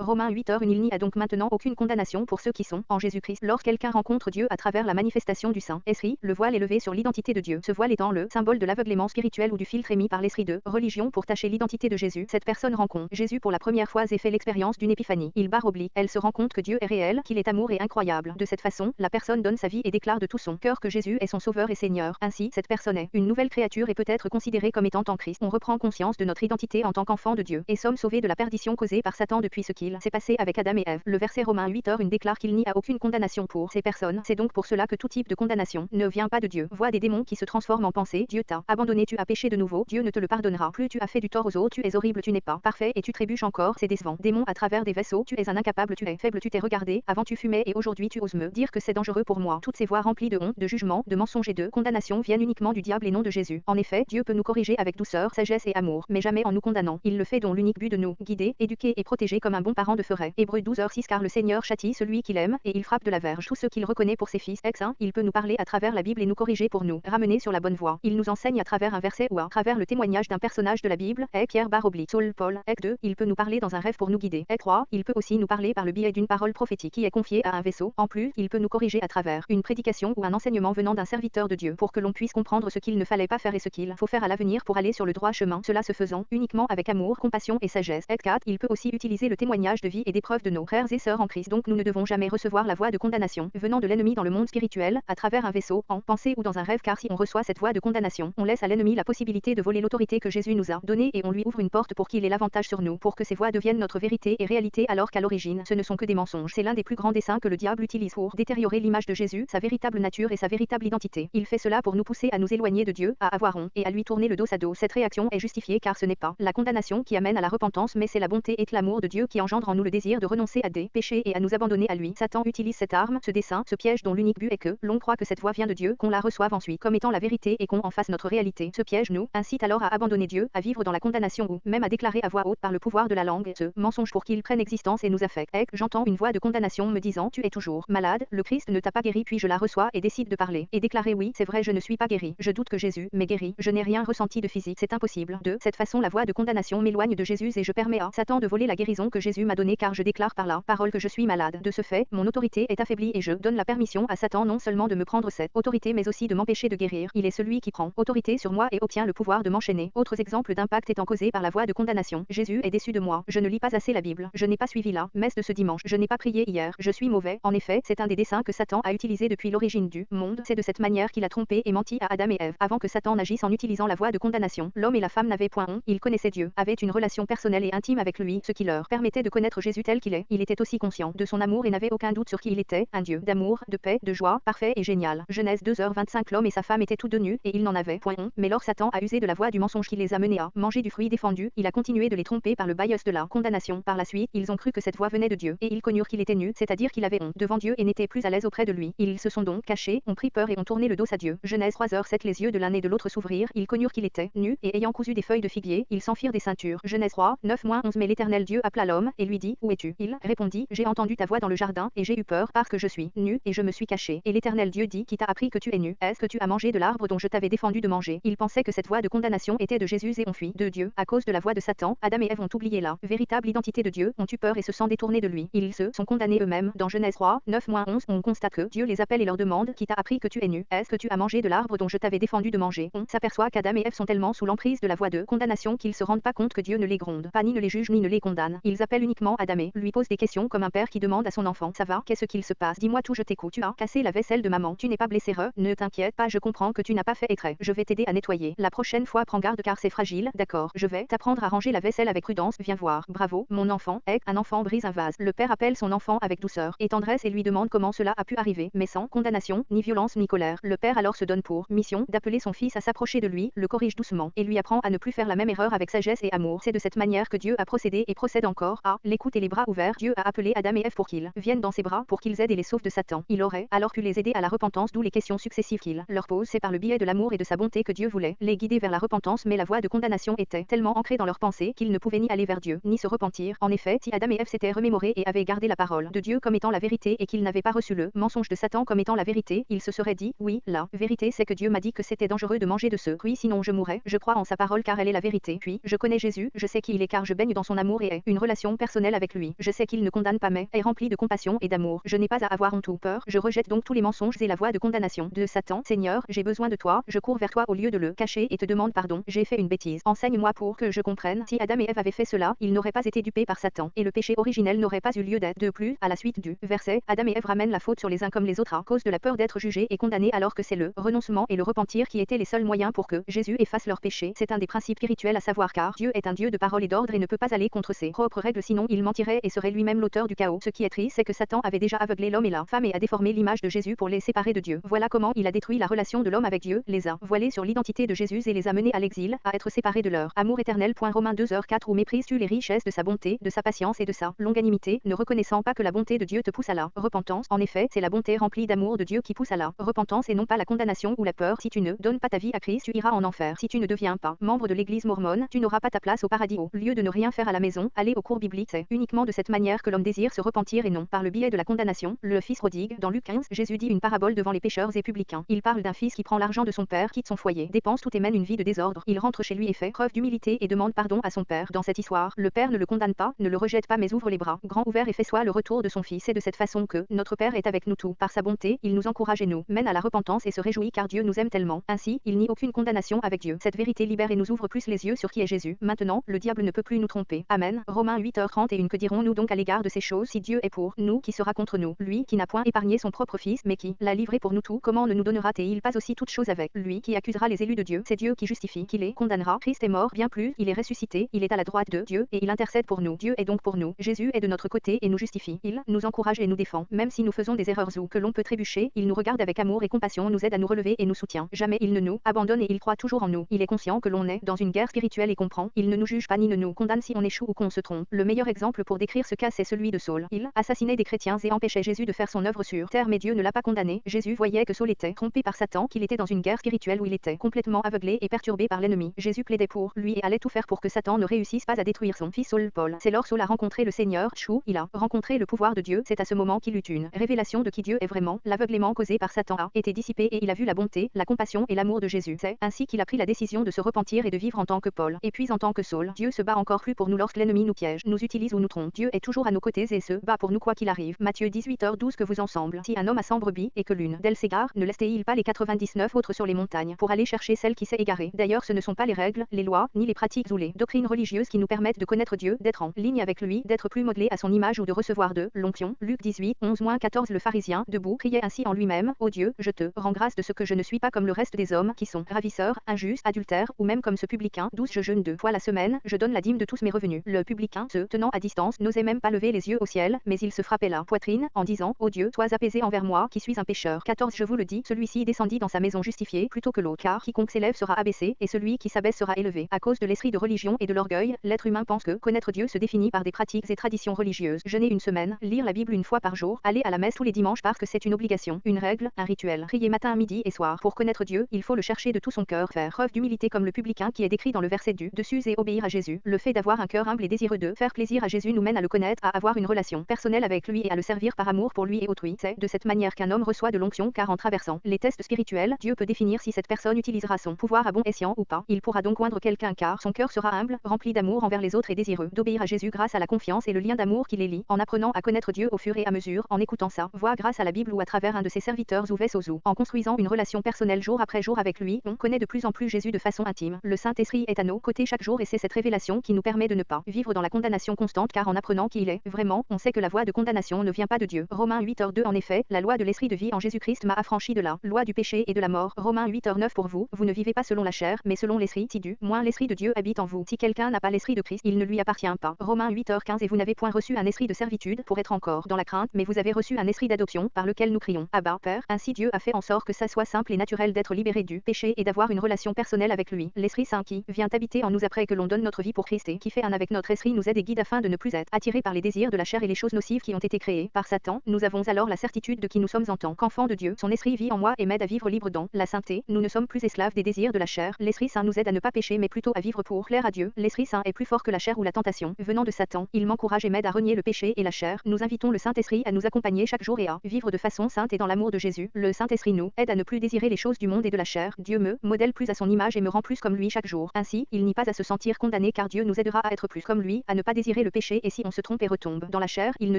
Romains 8h. Il n'y a donc maintenant aucune condamnation pour ceux qui sont en Jésus-Christ. Lorsque quelqu'un rencontre Dieu à travers la manifestation du Saint-Esprit, le voile est levé sur l'identité de Dieu. Ce voile étant le symbole de l'aveuglement spirituel ou du filtre émis par l'esprit de religion pour tacher l'identité de Jésus. Cette personne rencontre Jésus pour la première fois et fait l'expérience d'une épiphanie. Il barre oblique. Elle se rend compte que Dieu est réel, qu'il est amour et incroyable. De cette façon, la personne donne sa vie et déclare de tout son cœur que Jésus est son sauveur et Seigneur. Ainsi, cette personne est une nouvelle créature et peut être considérée comme étant en Christ. On reprend conscience de notre identité en tant qu'enfant de Dieu et sommes sauvés de la perdition causée par Satan depuis ce qu'il s'est passé avec Adam et Ève. Le verset Romains 8h déclare qu'il n'y a aucune condamnation pour ces personnes. C'est donc pour cela que tout type de condamnation ne vient pas de Dieu. Vois des démons qui se transforment en pensée. Dieu t'a abandonné, tu as péché de nouveau, Dieu ne te le pardonnera plus, tu as fait du tort aux autres, tu es horrible, tu n'es pas parfait et tu trébuches encore, c'est décevant. Démon à travers des vaisseaux, tu es un incapable, tu es faible, tu t'es regardé, avant tu fumais et aujourd'hui tu oses me dire que c'est dangereux pour moi. Toutes ces voix remplies de honte, de jugement, de mensonges et de condamnation viennent uniquement du diable et non de Jésus. En effet, Dieu peut nous corriger avec douceur, sagesse et amour, mais jamais en nous condamnant. Il le fait dont l'unique but de nous guider, éduquer et protéger comme un bon parent de ferait. Hébreux 12h6. Car le Seigneur châtie celui qu'il aime et il frappe de la verge tous ceux qu'il reconnaît pour ses fils. Ex-1, il peut nous parler à travers la Bible et nous corriger pour nous ramener sur la bonne voie. Il nous enseigne à travers un verset ou à travers le témoignage d'un personnage de la Bible. Pierre / Saul Paul. Ex-2, il peut nous parler dans un rêve pour nous guider. Ex-3, il peut aussi nous parler par le biais d'une parole prophétique qui est confiée à un vaisseau. En plus, il peut nous corriger à travers une prédication ou un enseignement venant d'un serviteur de Dieu pour que l'on puisse comprendre ce qu'il ne fallait pas faire et ce qu'il faut faire à l'avenir pour aller sur le droit chemin. Cela se faisant uniquement avec amour, compassion et sagesse. Ex-4, il peut aussi utiliser le témoignage de vie et d'épreuves de nos frères et sœurs en Christ. Donc nous ne devons jamais recevoir la voix de condamnation venant de l'ennemi dans le monde spirituel, à travers un vaisseau, en pensée ou dans un rêve, car si on reçoit cette voix de condamnation, on laisse à l'ennemi la possibilité de voler l'autorité que Jésus nous a donnée et on lui ouvre une porte pour qu'il ait l'avantage sur nous, pour que ces voix deviennent notre vérité et réalité alors qu'à l'origine, ce ne sont que des mensonges. C'est l'un des plus grands desseins que le diable utilise pour détériorer l'image de Jésus, sa véritable nature et sa véritable identité. Il fait cela pour nous pousser à nous éloigner de Dieu, à avoir honte et à lui tourner le dos à dos. Cette réaction est justifiée car ce n'est pas la condamnation qui amène à la repentance, mais c'est la bonté et l'amour de Dieu qui engendre en nous le désir de renoncer à des péchés et à nous abandonner à lui. Satan utilise cette arme, ce dessein, ce piège dont l'unique but est que l'on croit que cette voix vient de Dieu, qu'on la reçoive ensuite comme étant la vérité et qu'on en fasse notre réalité. Ce piège nous incite alors à abandonner Dieu, à vivre dans la condamnation ou même à déclarer à voix haute par le pouvoir de la langue ce mensonge pour qu'il prenne existence et nous affecte. J'entends une voix de condamnation me disant tu es toujours malade, le Christ ne t'a pas guéri, puis je la reçois et décide de parler et déclarer oui, c'est vrai, je ne suis pas guéri, je doute que Jésus m'ait guéri, je n'ai rien ressenti de physique, c'est impossible. De cette façon la voix de condamnation m'éloigne de Jésus et je permets à Satan de voler la guérison que Jésus m'a donnée car je déclare par la parole que je suis malade. De ce fait, mon autorité est affaiblie et je donne la permission à Satan non seulement de me prendre cette autorité mais aussi de m'empêcher de guérir. Il est celui qui prend autorité sur moi et obtient le pouvoir de m'enchaîner. Autres exemples d'impact étant causés par la voix de condamnation. Jésus est déçu de moi. Je ne lis pas assez la Bible. Je n'ai pas suivi la messe de ce dimanche. Je n'ai pas prié hier. Je suis mauvais. En effet, c'est un des desseins que Satan a utilisé depuis l'origine du monde. C'est de cette manière qu'il a trompé et menti à Adam et Ève. Avant que Satan n'agisse en utilisant la voix de condamnation, l'homme et la femme n'avaient point honte. Ils connaissaient Dieu, avaient une relation personnelle et intime avec lui, ce qui leur permettait de connaître Jésus tel qu'il est. Il était aussi conscient de son amour et n'avait aucun doute sur qui il était, un Dieu d'amour, de paix, de joie, parfait et génial. Genèse 2h25. L'homme et sa femme étaient tous deux nus et ils n'en avaient point honte. Mais lors Satan a usé de la voix du mensonge qui les a menés à manger du fruit défendu, il a continué de les tromper par le biais de la condamnation. Par la suite, ils ont cru que cette voix venait de Dieu et ils connurent qu'il était nu, c'est-à-dire qu'il avait honte devant Dieu et n'était plus à l'aise auprès de lui. Ils se sont donc cachés, ont pris peur et ont tourné le dos à Dieu. Genèse 3h7. Les yeux de l'un et de l'autre s'ouvrirent, ils connurent qu'il était nu et ayant cousu des feuilles de figuier, ils s'en firent des ceintures. Genèse 3:9-11. Mais l'Éternel Dieu appela l'homme et lui dit: Où es-tu? Il répondit: J'ai entendu ta voix dans le jardin et j'ai eu peur parce que je suis nu et je me suis caché. Et l'Éternel Dieu dit: Qui t'a appris que tu es nu? Est-ce que tu as mangé de l'arbre dont je t'avais défendu de manger? Ils pensaient que cette voix de condamnation était de Jésus et ont fui de Dieu. À cause de la voix de Satan, Adam et Ève ont oublié la véritable identité de Dieu, ont eu peur et se sont détournés de lui. Ils se sont condamnés eux-mêmes. Dans Genèse 3:9-11, on constate que Dieu les appelle et leur demande: Qui t'a appris que tu es nu? Est-ce que tu as mangé de l'arbre dont je t'avais défendu de manger? On s'aperçoit qu'Adam et Ève sont tellement sous l'emprise de la voix de condamnation qu'ils se rendent pas compte que Dieu ne les gronde pas, ni ne les juge, ni ne les condamne. Ils appellent uniquement Adam et lui posent des questions comme un père qui demande à son enfant: Ça va? Qu'est-ce qu'il se passe? Dis-moi tout, je t'écoute. Tu as cassé la vaisselle de maman. Tu n'es pas blessé? Ne t'inquiète pas, je comprends que tu n'as pas fait exprès. Je vais t'aider à nettoyer. La prochaine fois, prends garde car c'est fragile. D'accord, je vais t'apprendre à ranger la vaisselle avec prudence. Viens voir. Bravo, mon enfant. Un enfant brise un vase. Le père appelle son enfant avec douceur et tendresse et lui demande comment cela a pu arriver, mais sans condamnation, ni violence, ni colère. Le père alors se donne pour mission d'appeler son fils à s'approcher de lui, le corrige doucement et lui apprend à ne plus faire la même erreur avec sagesse et amour. C'est de cette manière que Dieu a procédé et procède encore. À l'écoute et les bras ouverts, Dieu a appelé Adam et Ève pour qu'ils viennent dans ses bras, pour qu'ils aident et les sauvent de Satan. Il aurait alors pu les aider à la repentance, d'où les questions successives qu'il leur pose. C'est par le biais de l'amour et de sa bonté que Dieu voulait les guider vers la repentance, mais la voix de condamnation était tellement ancrée dans leurs pensées qu'ils ne pouvaient ni aller vers Dieu, ni se repentir. En effet, si Adam et Ève s'étaient remémorés et avaient gardé la parole de Dieu comme étant la vérité et qu'ils n'avaient pas reçu le mensonge de Satan comme étant la vérité, ils se seraient dit: Oui, la vérité c'est que Dieu m'a dit que c'était dangereux de manger de ce fruit, sinon je mourrais. Je crois en sa parole car elle est la vérité. Puis, je connais Jésus, je sais qui il est car je baigne dans son amour et ai une relation personnelle avec lui. Je sais qu'il ne condamne pas mais est rempli de compassion et d'amour. Je n'ai pas à avoir honte ou peur. Je rejette donc tous les mensonges et la voie de condamnation de Satan. Seigneur, j'ai besoin de toi. Je cours vers toi au lieu de le cacher et te demande pardon. J'ai fait une bêtise. Enseigne-moi pour que je comprenne. Si Adam et Ève avaient fait cela, ils n'auraient pas été dupés par Satan et le péché originel n'aurait pas eu lieu d'être. De plus, à la suite du verset, Adam et Ève ramènent la faute sur les uns comme les autres à cause de la peur d'être jugés et condamnés alors que c'est le renoncement et le repentir qui étaient les seuls moyens pour que Jésus efface leur péché. C'est un des principes spirituels à savoir car Dieu est un Dieu de parole et d'ordre et ne peut pas aller contre ses propres règles sinon il mentirait et serait lui-même l'auteur du chaos. Ce qui est triste c'est que Satan avait déjà aveuglé l'homme et la femme et a déformé l'image de Jésus pour les séparer de Dieu. Voilà comment il a détruit la relation de l'homme avec Dieu, les a voilés sur l'identité de Jésus et les a menés à l'exil, à être séparés de leur amour éternel. Romains 2h4 Où méprises-tu les richesses de sa bonté, de sa patience et de sa longanimité, ne reconnaissant pas que la bonté de Dieu te pousse à la repentance. En effet, c'est la bonté remplie d'amour de Dieu qui pousse à la repentance et non pas la condamnation ou la peur. Si tu ne donnes pas ta vie à Christ, tu iras en enfer. Si tu ne deviens pas membre de l'église mormone, tu n'auras pas ta place au paradis. Au lieu de ne rien faire à la maison, aller au cours biblique, c'est uniquement de cette manière que l'homme désire se repentir et non par le biais de la condamnation. Le fils prodigue, dans Luc 15, Jésus dit une parabole devant les pécheurs et publicains. Il parle d'un fils qui prend l'argent de son père, quitte son foyer, dépense tout et mène une vie de désordre. Il rentre chez lui et fait preuve d'humilité et demande pardon à son père. Dans cette histoire, le père ne le condamne pas, ne le rejette pas mais ouvre les bras grands ouverts et fait soit le retour de son fils. C'est de cette façon que notre Père est avec nous tout. Par sa bonté, il nous encourage et nous mène à la repentance et se réjouit car Dieu nous aime tellement. Ainsi, il nie aucune condamnation avec Dieu. Cette vérité libère et nous ouvre plus les yeux sur qui est Jésus. Maintenant, le diable ne peut plus nous tromper. Amen. Romains 8h31 Que dirons-nous donc à l'égard de ces choses? Si Dieu est pour nous, qui sera contre nous? Lui qui n'a point épargné son propre fils mais qui l'a livré pour nous tous, comment ne nous donnera-t-il pas aussi toutes choses avec lui? Qui accusera les élus de Dieu? C'est Dieu qui justifie, qui les condamnera. Christ est mort, bien plus, il est ressuscité, il est à la droite de Dieu et il intercède pour nous. Dieu est donc pour nous. Jésus est de notre côté et nous justifie. Il nous encourage et nous défend. Même si nous faisons des erreurs ou que l'on peut trébucher, il nous regarde avec amour et compassion, nous aide à nous relever et nous soutient. Jamais il ne nous abandonne et il croit toujours en nous. Il est conscient que l'on est dans une guerre spirituelle et comprend. Il ne nous juge pas ni ne nous condamne si on échoue ou qu'on se trompe. Le meilleur exemple pour décrire ce cas c'est celui de Saul. Il assassinait des chrétiens et empêchait Jésus de faire son œuvre sur terre mais Dieu ne l'a pas condamné. Jésus voyait que Saul était trompé par Satan, qu'il était dans une guerre spirituelle où il était complètement aveuglé et perturbé par l'ennemi. Jésus plaidait pour lui et allait tout faire pour que Satan ne réussisse pas à détruire son fils Saul. Paul. C'est lors Saul a rencontré le Seigneur, il a rencontré le pouvoir de Dieu. C'est à ce moment qu'il eut une révélation de qui Dieu est vraiment. L'aveuglement causé par Satan a été dissipé et il a vu la bonté, la compassion et l'amour de Jésus. C'est ainsi qu'il a pris la décision de se repentir et de vivre en tant que Paul. Et puis en tant que Saul, Dieu se bat encore plus pour nous lorsque l'ennemi nous piège, nous utilise ou nous trompe. Dieu est toujours à nos côtés et se bat pour nous quoi qu'il arrive. Matthieu 18h12 Que vous ensemble. Si un homme a 100 brebis et que l'une d'elles s'égare, ne laisse-t-il pas les 99 autres sur les montagnes pour aller chercher celle qui s'est égarée? D'ailleurs, ce ne sont pas les règles, les lois, ni les pratiques ou les doctrines religieuses qui nous permettent de connaître Dieu, d'être en ligne avec lui, d'être plus modelé à son image ou de recevoir de l'onction. Luc 18:11-14 Le pharisien, debout, criait ainsi en lui-même: Ô Dieu, je te rends grâce de ce que je ne suis pas comme le reste des hommes qui sont ravisseurs, injustes, adultères, ou même comme ce publicain. 12 Je jeûne 2 fois la semaine, je donne la dîme de tous mes revenus. Le publicain, se tenant à distance, n'osait même pas lever les yeux au ciel, mais il se frappait la poitrine en disant: Ô Dieu, sois apaisé envers moi qui suis un pécheur. 14 Je vous le dis, celui-ci descendit dans sa maison justifié plutôt que l'autre, car quiconque s'élève sera abaissé et celui qui s'abaisse sera élevé. À cause de l'esprit de religion et de l'orgueil, l'être humain pense que connaître Dieu se définit par des pratiques et traditions religieuses. Jeûner une semaine, lire la Bible une fois par jour, aller à la messe tous les dimanches parce que c'est une obligation, une règle, un rituel. Prier matin, midi et soir. Pour connaître Dieu, il faut le chercher de tout son cœur, faire preuve d'humilité comme le publicain qui est décrit dans le verset du dessus et obéir à Jésus. Le fait d'avoir un cœur humble et désireux de faire plaisir à Jésus nous mène à le connaître, à avoir une relation personnelle avec lui et à le servir par amour pour lui et autrui. C'est de cette manière qu'un homme reçoit de l'onction car en traversant les tests spirituels, Dieu peut définir si cette personne utilisera son pouvoir à bon escient ou pas. Il pourra donc oindre quelqu'un car son cœur sera humble, rempli d'amour envers les autres et désireux d'obéir à Jésus grâce à la confiance et le lien d'amour qui les lie, en apprenant à connaître Dieu au fur et à mesure, en écoutant sa voix grâce à la Bible ou à travers un de ses serviteurs ou vaisseaux, en construisant une relation personnelle jour après jour avec lui, on connaît de plus en plus Jésus de façon intime. Le Saint-Esprit est à nos côtés chaque jour et c'est cette révélation qui nous permet de ne pas vivre dans la condamnation constante car en apprenant qui il est vraiment, on sait que la voie de condamnation ne vient pas de Dieu. Romains 8h2 En effet, la loi de l'esprit de vie en Jésus-Christ m'a affranchi de la loi du péché et de la mort. Romains 8h9 Pour vous, vous ne vivez pas selon la chair, mais selon l'esprit, si du moins l'esprit de Dieu habite en vous. Si quelqu'un n'a pas l'esprit de Christ, il ne lui appartient pas. Romains 8h15 Et vous n'avez point reçu un esprit de servitude pour être encore dans la crainte, mais vous avez reçu un esprit d'adoption par lequel nous crions Abba, Père. Ainsi Dieu a fait en sorte que ça soit simple et naturel d'être libéré du péché et d'avoir une relation personnelle avec lui. L'Esprit Saint qui vient habiter en nous après que l'on donne notre vie pour Christ et qui fait un avec notre esprit nous aide et guide afin de ne plus être attirés par les désirs de la chair et les choses nocives qui ont été créées par Satan. Nous avons alors la certitude de qui nous sommes en tant qu'enfants de Dieu. Son esprit vit en moi et m'aide à vivre libre dans la sainteté. Nous ne sommes plus esclaves des désirs de la chair. L'Esprit Saint nous aide à ne pas pécher mais plutôt à vivre pour plaire à Dieu. L'Esprit Saint est plus fort que la chair ou la tentation venant de Satan. Il m'encourage et m'aide à renier le péché et la chair. Nous invitons le Saint-Esprit à nous accompagner chaque jour et à vivre de façon sainte et dans l'amour de Jésus. Le Saint-Esprit nous aide à ne plus désirer les choses du monde et de la chair. Dieu me modèle plus à son image et me rend plus comme lui chaque jour. Ainsi, il n'y a pas à se sentir condamné car Dieu nous aidera à être plus comme lui, à ne pas désirer retirer le péché et si on se trompe et retombe dans la chair, il ne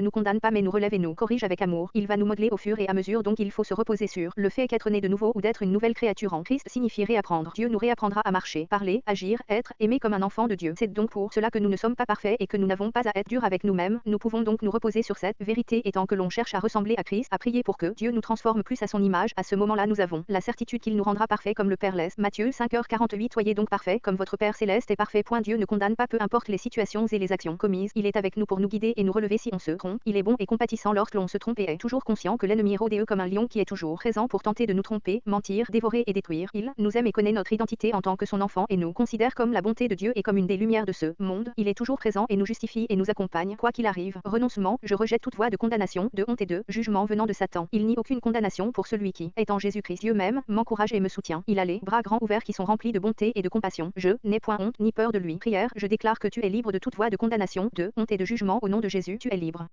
nous condamne pas mais nous relève et nous corrige avec amour. Il va nous modeler au fur et à mesure donc il faut se reposer sur le fait qu'être né de nouveau ou d'être une nouvelle créature en Christ signifie réapprendre. Dieu nous réapprendra à marcher, parler, agir, être, aimer comme un enfant de Dieu. C'est donc pour cela que nous ne sommes pas parfaits et que nous n'avons pas à être durs avec nous-mêmes. Nous pouvons donc nous reposer sur cette vérité et tant que l'on cherche à ressembler à Christ, à prier pour que Dieu nous transforme plus à son image. À ce moment-là nous avons la certitude qu'il nous rendra parfaits comme le Père l'est. Matthieu 5h48. Soyez donc parfaits comme votre Père céleste est parfait. Dieu ne condamne pas peu importe les situations et les actions commises. Il est avec nous pour nous guider et nous relever si on se trompe. Il est bon et compatissant lorsque l'on se trompe et est toujours conscient que l'ennemi rôde comme un lion qui est toujours présent pour tenter de nous tromper, mentir, dévorer et détruire. Il nous aime et connaît notre identité en tant que son enfant et nous considère comme la bonté de Dieu et comme une des lumières de ce monde. Il est toujours présent et nous justifie et nous accompagne quoi qu'il arrive. Renoncement, je rejette toute voie de condamnation, de honte et de jugement venant de Satan. Il nie aucune condamnation pour celui qui est en Jésus-Christ. Dieu même m'encourage et me soutient. Il a les bras grands ouverts qui sont remplis de bonté et de compassion. Je n'ai point honte ni peur de lui. Prière, je déclare que tu es libre de toute voie de condamnation, de honte et de jugement au nom de Jésus. Tu es libre.